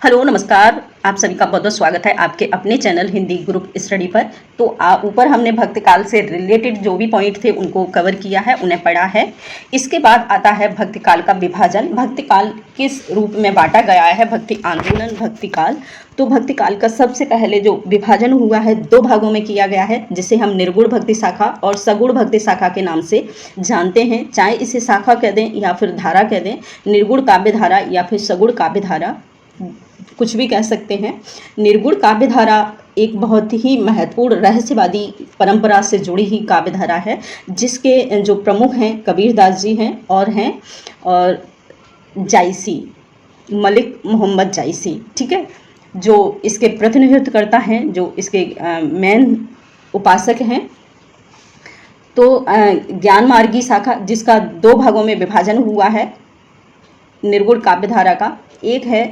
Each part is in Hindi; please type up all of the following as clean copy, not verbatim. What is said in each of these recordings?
हेलो नमस्कार। आप सभी का बहुत बहुत स्वागत है आपके अपने चैनल हिंदी ग्रुप स्टडी पर। तो ऊपर हमने भक्तिकाल से रिलेटेड जो भी पॉइंट थे उनको कवर किया है, उन्हें पढ़ा है। इसके बाद आता है भक्तिकाल का विभाजन। भक्तिकाल किस रूप में बांटा गया है, भक्ति आंदोलन, भक्तिकाल। तो भक्तिकाल का सबसे पहले जो विभाजन हुआ है दो भागों में किया गया है, जिसे हम निर्गुण भक्ति शाखा और सगुण भक्ति शाखा के नाम से जानते हैं। चाहे इसे शाखा कह दें या फिर धारा कह दें, निर्गुण काव्य धारा या फिर सगुण काव्य धारा, कुछ भी कह सकते हैं। निर्गुण काव्य धारा एक बहुत ही महत्वपूर्ण रहस्यवादी परंपरा से जुड़ी ही काव्य धारा है, जिसके जो प्रमुख हैं कबीरदास जी हैं और जायसी, मलिक मोहम्मद जायसी, ठीक है, जो इसके प्रतिनिधित्व करता है, जो इसके मेन उपासक हैं। तो ज्ञान मार्गी शाखा, जिसका दो भागों में विभाजन हुआ है निर्गुण काव्य धारा का, एक है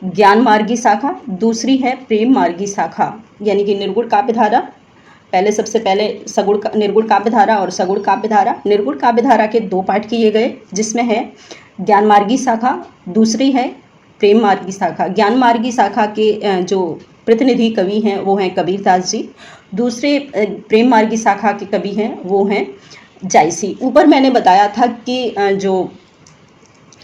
ज्ञान मार्गी शाखा, दूसरी है प्रेम मार्गी शाखा। यानी कि निर्गुण काव्य धारा सबसे पहले निर्गुण काव्य धारा और सगुण काव्य धारा। निर्गुण काव्य धारा के दो पाठ किए गए, जिसमें है ज्ञान मार्गी शाखा, दूसरी है प्रेम मार्गी शाखा। ज्ञान मार्गी शाखा के जो प्रतिनिधि कवि हैं वो हैं कबीरदास जी, दूसरे प्रेम मार्गी शाखा के कवि हैं वो हैं जायसी। ऊपर मैंने बताया था कि जो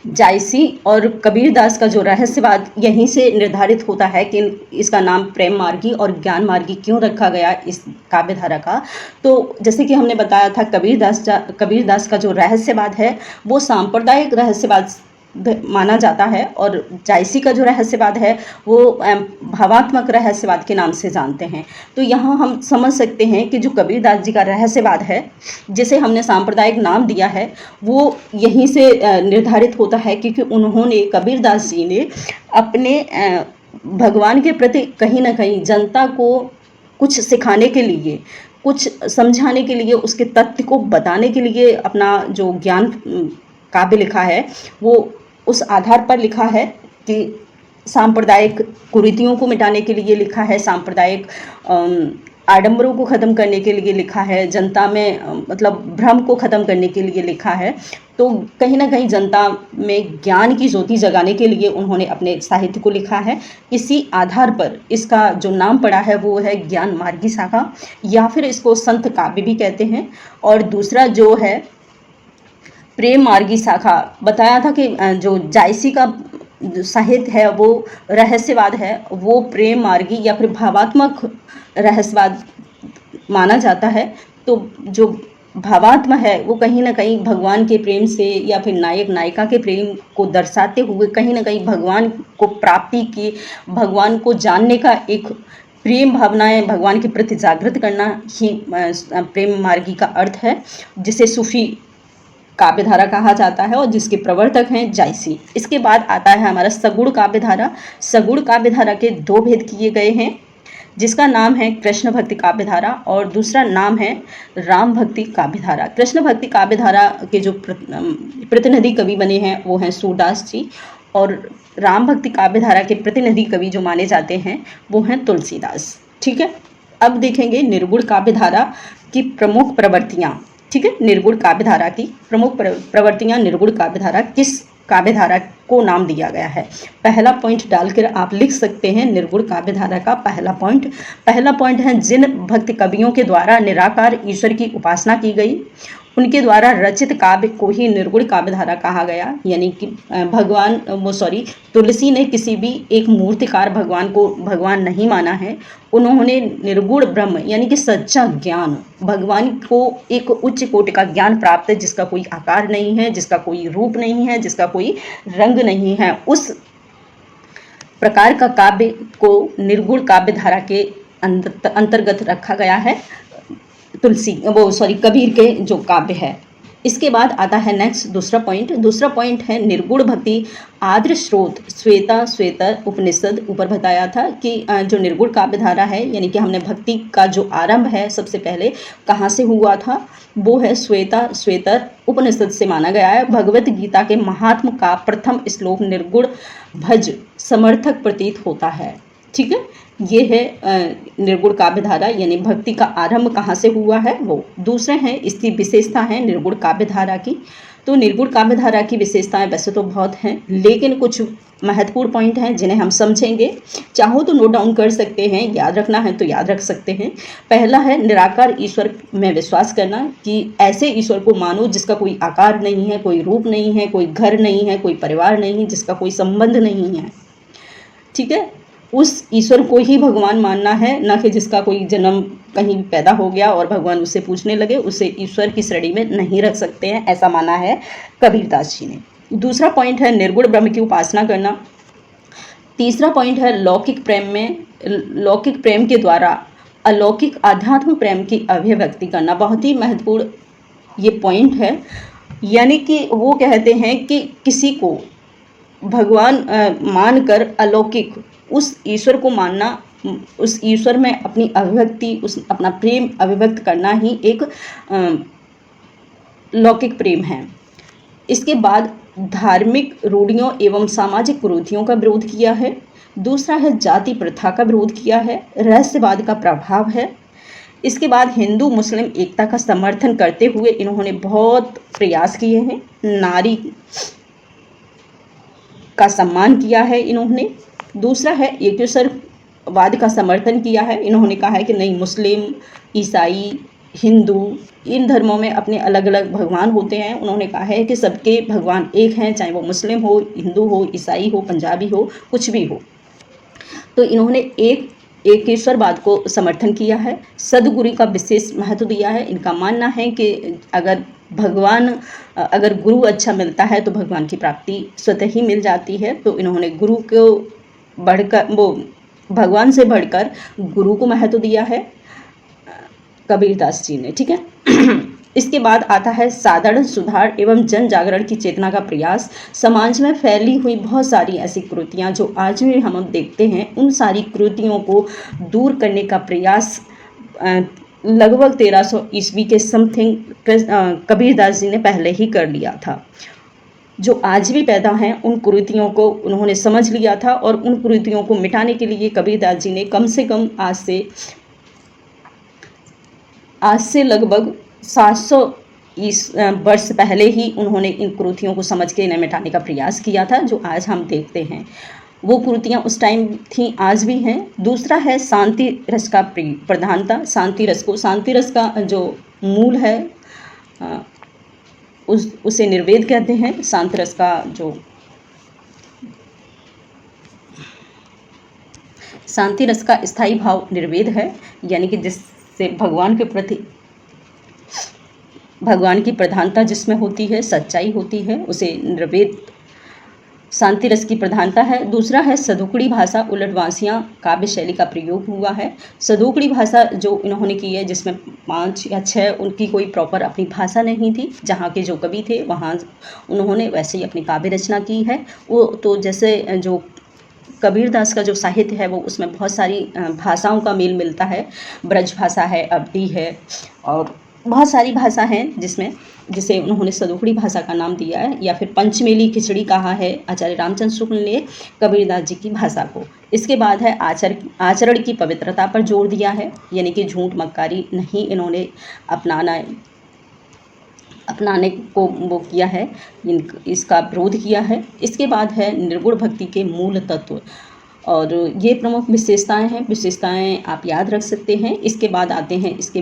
जायसी और कबीरदास का जो रहस्यवाद यहीं से निर्धारित होता है कि इसका नाम प्रेम मार्गी और ज्ञान मार्गी क्यों रखा गया इस काव्य धारा का। तो जैसे कि हमने बताया था, कबीरदास का जो रहस्यवाद है वो सांप्रदायिक रहस्यवाद माना जाता है, और जायसी का जो रहस्यवाद है वो भावात्मक रहस्यवाद के नाम से जानते हैं। तो यहाँ हम समझ सकते हैं कि जो कबीरदास जी का रहस्यवाद है, जिसे हमने सांप्रदायिक नाम दिया है, वो यहीं से निर्धारित होता है, क्योंकि कबीरदास जी ने अपने भगवान के प्रति कहीं ना कहीं जनता को कुछ सिखाने के लिए, कुछ समझाने के लिए, उसके तथ्य को बताने के लिए अपना जो ज्ञान काव्य लिखा है वो उस आधार पर लिखा है कि सांप्रदायिक कुरीतियों को मिटाने के लिए लिखा है, सांप्रदायिक आडंबरों को ख़त्म करने के लिए लिखा है, जनता में मतलब भ्रम को ख़त्म करने के लिए लिखा है। तो कहीं ना कहीं जनता में ज्ञान की ज्योति जगाने के लिए उन्होंने अपने साहित्य को लिखा है। इसी आधार पर इसका जो नाम पड़ा है वो है ज्ञान मार्गी शाखा, या फिर इसको संत काव्य भी कहते हैं। और दूसरा जो है प्रेम मार्गी शाखा, बताया था कि जो जायसी का साहित्य है वो रहस्यवाद है, वो प्रेम मार्गी या फिर भावात्मक रहस्यवाद माना जाता है। तो जो भावात्म है वो कहीं ना कहीं भगवान के प्रेम से या फिर नायक नायिका के प्रेम को दर्शाते हुए कहीं ना कहीं भगवान को प्राप्ति की, भगवान को जानने का एक प्रेम भावनाएं भगवान के प्रति जागृत करना ही प्रेम मार्गी का अर्थ है, जिसे सूफी काव्य धारा कहा जाता है और जिसके प्रवर्तक हैं जायसी। इसके बाद आता है हमारा सगुण काव्य धारा। सगुण काव्य धारा के दो भेद किए गए हैं, जिसका नाम है कृष्ण भक्ति काव्य धारा और दूसरा नाम है राम भक्ति काव्य धारा। कृष्ण भक्ति काव्य धारा के जो प्रतिनिधि कवि बने हैं वो हैं सूरदास जी, और राम भक्ति काव्य धारा के प्रतिनिधि कवि जो माने जाते हैं वो हैं तुलसीदास। ठीक है, अब देखेंगे निर्गुण काव्य धारा की प्रमुख प्रवृत्तियाँ। ठीक है, निर्गुण काव्य धारा की प्रमुख प्रवृत्तियां। निर्गुण काव्य धारा किस काव्य धारा को नाम दिया गया है, पहला पॉइंट डालकर आप लिख सकते हैं। निर्गुण काव्य धारा का पहला पॉइंट है जिन भक्त कवियों के द्वारा निराकार ईश्वर की उपासना की गई उनके द्वारा रचित काव्य को ही निर्गुण काव्य धारा कहा गया। यानी कि तुलसी ने किसी भी एक मूर्तिकार भगवान को भगवान नहीं माना है, उन्होंने निर्गुण ब्रह्म यानी कि सच्चा ज्ञान, भगवान को एक उच्च कोटि का ज्ञान प्राप्त है, जिसका कोई आकार नहीं है, जिसका कोई रूप नहीं है, जिसका कोई रंग नहीं है, उस प्रकार का काव्य को निर्गुण काव्य धारा के अंतर्गत रखा गया है कबीर के जो काव्य है। इसके बाद आता है नेक्स्ट दूसरा पॉइंट है निर्गुण भक्ति आद्र स्रोत श्वेतर उपनिषद। ऊपर बताया था कि जो निर्गुण काव्य धारा है, यानी कि हमने भक्ति का जो आरंभ है सबसे पहले कहाँ से हुआ था, वो है श्वेतर उपनिषद से माना गया है। भगवत गीता के महात्म का प्रथम श्लोक निर्गुण भज समर्थक प्रतीत होता है। ठीक है, ये है निर्गुण काव्य धारा, यानी भक्ति का आरंभ कहाँ से हुआ है वो। दूसरे हैं इसकी विशेषता है निर्गुण काव्य धारा की। तो निर्गुण काव्य धारा की विशेषताएं वैसे तो बहुत हैं, लेकिन कुछ महत्वपूर्ण पॉइंट हैं जिन्हें हम समझेंगे। चाहो तो नोट डाउन कर सकते हैं, याद रखना है तो याद रख सकते हैं। पहला है निराकार ईश्वर में विश्वास करना, कि ऐसे ईश्वर को मानो जिसका कोई आकार नहीं है, कोई रूप नहीं है, कोई घर नहीं है, कोई परिवार नहीं है, जिसका कोई संबंध नहीं है। ठीक है, उस ईश्वर को ही भगवान मानना है, न कि जिसका कोई जन्म कहीं पैदा हो गया और भगवान उससे पूछने लगे, उसे ईश्वर की श्रेणी में नहीं रख सकते हैं, ऐसा माना है कबीरदास जी ने। दूसरा पॉइंट है निर्गुण ब्रह्म की उपासना करना। तीसरा पॉइंट है लौकिक प्रेम के द्वारा अलौकिक आध्यात्म प्रेम की अभिव्यक्ति करना। बहुत ही महत्वपूर्ण ये पॉइंट है, यानी कि वो कहते हैं कि किसी को भगवान मानकर अलौकिक उस ईश्वर को मानना, उस ईश्वर में अपनी अभिव्यक्ति, उस अपना प्रेम अभिव्यक्त करना ही एक लौकिक प्रेम है। इसके बाद धार्मिक रूढ़ियों एवं सामाजिक कुरीतियों का विरोध किया है। दूसरा है जाति प्रथा का विरोध किया है। रहस्यवाद का प्रभाव है। इसके बाद हिंदू मुस्लिम एकता का समर्थन करते हुए इन्होंने बहुत प्रयास किए हैं। नारी का सम्मान किया है इन्होंने। दूसरा है एकेश्वरवाद का समर्थन किया है। इन्होंने कहा है कि नहीं, मुस्लिम, ईसाई, हिंदू, इन धर्मों में अपने अलग अलग भगवान होते हैं। उन्होंने कहा है कि सबके भगवान एक हैं, चाहे वो मुस्लिम हो, हिंदू हो, ईसाई हो, पंजाबी हो, कुछ भी हो। तो इन्होंने एकेश्वरवाद को समर्थन किया है। सद्गुरु का विशेष महत्व दिया है। इनका मानना है कि अगर गुरु अच्छा मिलता है तो भगवान की प्राप्ति स्वतः ही मिल जाती है। तो इन्होंने गुरु को भगवान से बढ़कर गुरु को महत्व दिया है कबीरदास जी ने। ठीक है। इसके बाद आता है साधारण सुधार एवं जन जागरण की चेतना का प्रयास। समाज में फैली हुई बहुत सारी ऐसी कुरीतियाँ जो आज भी हम देखते हैं, उन सारी कुरीतियों को दूर करने का प्रयास लगभग 1300 ईस्वी के समथिंग कबीरदास जी ने पहले ही कर लिया था। जो आज भी पैदा हैं उन कुरीतियों को उन्होंने समझ लिया था, और उन कुरीतियों को मिटाने के लिए कबीरदास जी ने कम से कम आज से लगभग 700 वर्ष पहले ही उन्होंने इन कुरीतियों को समझ के इन्हें मिटाने का प्रयास किया था, जो आज हम देखते हैं। वो कुरीतियाँ उस टाइम थी, आज भी हैं। दूसरा है शांति रस का प्रधानता। शांति रस का जो मूल है उसे निर्वेद कहते हैं। शांति रस का जो शांति रस का स्थायी भाव निर्वेद है, यानी कि जिससे भगवान की प्रधानता जिसमें होती है, सच्चाई होती है, उसे निर्वेद शांति रस की प्रधानता है। दूसरा है सदुकड़ी भाषा, उलटवासियाँ काव्य शैली का प्रयोग हुआ है। सदुकड़ी भाषा जो इन्होंने की है, जिसमें 5 या 6 उनकी कोई प्रॉपर अपनी भाषा नहीं थी, जहाँ के जो कवि थे वहाँ उन्होंने वैसे ही अपनी काव्य रचना की है। वो तो जैसे जो कबीरदास का जो साहित्य है वो उसमें बहुत सारी भाषाओं का मेल मिलता है। ब्रज भाषा है, अवधी है, और बहुत सारी भाषा हैं जिसे उन्होंने सदुकड़ी भाषा का नाम दिया है, या फिर पंचमेली खिचड़ी कहा है आचार्य रामचंद्र शुक्ल ने कबीरदास जी की भाषा को। इसके बाद है आचरण की पवित्रता पर जोर दिया है, यानी कि झूठ मक्कारी नहीं इन्होंने अपनाने को वो किया है, इसका विरोध किया है। इसके बाद है निर्गुण भक्ति के मूल तत्व, और ये प्रमुख विशेषताएं आप याद रख सकते हैं। इसके बाद आते हैं इसके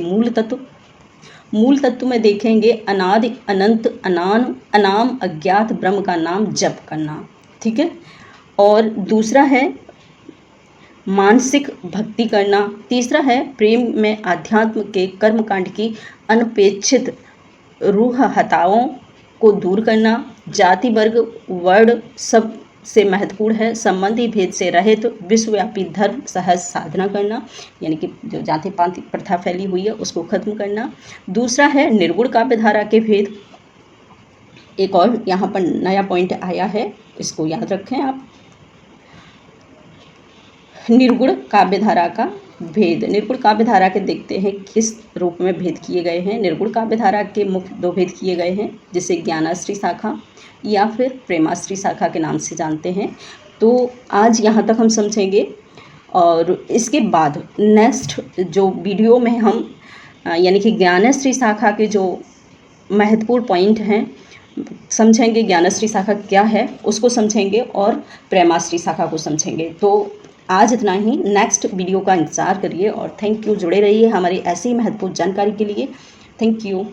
मूल तत्व में देखेंगे अनादि अनंत अनाम अज्ञात ब्रह्म का नाम जप करना। ठीक है। और दूसरा है मानसिक भक्ति करना। तीसरा है प्रेम में आध्यात्म के कर्मकांड की अनपेक्षित रूह हताओं को दूर करना। जाति वर्ग वर्ण सब से महत्वपूर्ण है संबंधी भेद से रहित विश्वव्यापी धर्म सहज साधना करना, यानी कि जो जाति पाति प्रथा फैली हुई है उसको खत्म करना। दूसरा है निर्गुण काव्य धारा के भेद। एक और यहाँ पर नया पॉइंट आया है, इसको याद रखें आप। निर्गुण काव्य धारा का भेद। निर्गुण काव्य धारा के देखते हैं किस रूप में भेद किए गए हैं। निर्गुण काव्य धारा के मुख्य 2 भेद किए गए हैं, जिसे ज्ञानाश्री शाखा या फिर प्रेमाश्री शाखा के नाम से जानते हैं। तो आज यहाँ तक हम समझेंगे, और इसके बाद नेक्स्ट जो वीडियो में हम यानी कि ज्ञानाश्री शाखा के जो महत्वपूर्ण पॉइंट हैं समझेंगे ज्ञानश्री शाखा क्या है उसको समझेंगे और प्रेमाश्री शाखा को समझेंगे। तो आज इतना ही, नेक्स्ट वीडियो का इंतज़ार करिए और थैंक यू। जुड़े रहिए हमारी ऐसी महत्वपूर्ण जानकारी के लिए। Thank you.